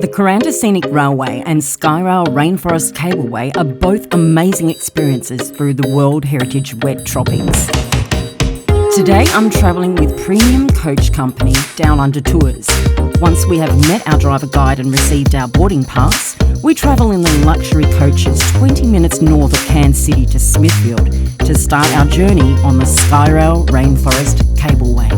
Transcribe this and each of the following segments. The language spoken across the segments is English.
The Kuranda Scenic Railway and Skyrail Rainforest Cableway are both amazing experiences through the World Heritage Wet Tropics. Today I'm travelling with premium coach company Down Under Tours. Once we have met our driver guide and received our boarding pass, we travel in the luxury coaches 20 minutes north of Cairns City to Smithfield to start our journey on the Skyrail Rainforest Cableway.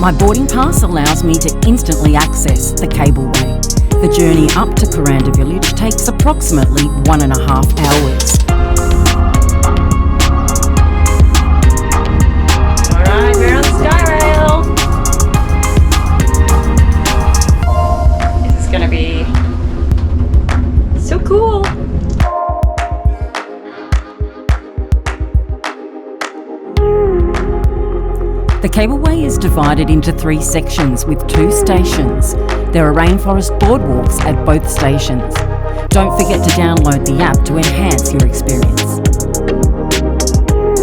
My boarding pass allows me to instantly access the cableway. The journey up to Kuranda village takes approximately 1.5 hours. Alright, we're on Skyrail. This is going to be so cool. The cableway is divided into 3 sections with 2 stations. There are rainforest boardwalks at both stations. Don't forget to download the app to enhance your experience.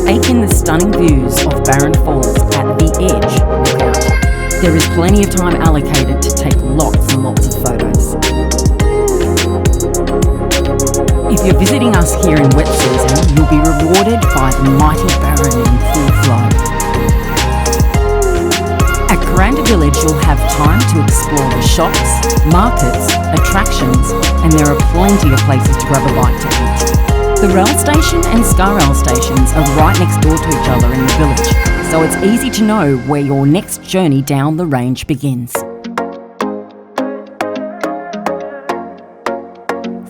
Take in the stunning views of Barren Falls at the edge lookout. There is plenty of time allocated to take lots and lots of photos. If you're visiting us here in wet season, you'll be rewarded by the mighty Barren in full flow. At Kuranda Village, you'll have time to explore the shops, markets, attractions, and there are plenty of places to grab a bite to eat. The rail station and Skyrail stations are right next door to each other in the village, so it's easy to know where your next journey down the range begins.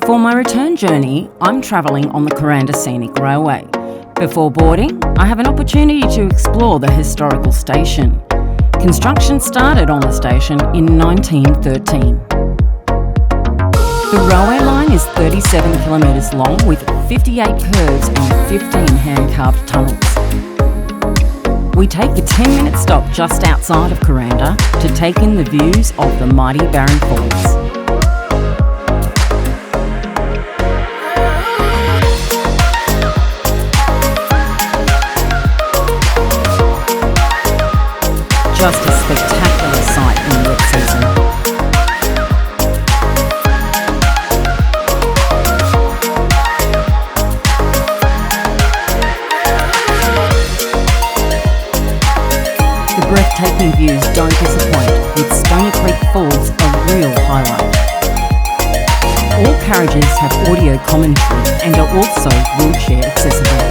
For my return journey, I'm travelling on the Kuranda Scenic Railway. Before boarding, I have an opportunity to explore the historical station. Construction started on the station in 1913. The railway line is 37 kilometres long with 58 curves and 15 hand-carved tunnels. We take a 10-minute stop just outside of Kuranda to take in the views of the mighty Barren Falls. Just a spectacular sight in wet season. The breathtaking views don't disappoint, with Scenic Rail Falls a real highlight. All carriages have audio commentary and are also wheelchair accessible.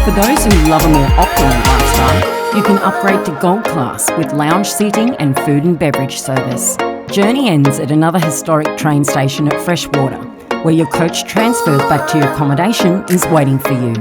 For those who love a more opulent lifestyle, you can upgrade to Gold Class with lounge seating and food and beverage service. Journey ends at another historic train station at Freshwater, where your coach transfers back to your accommodation is waiting for you.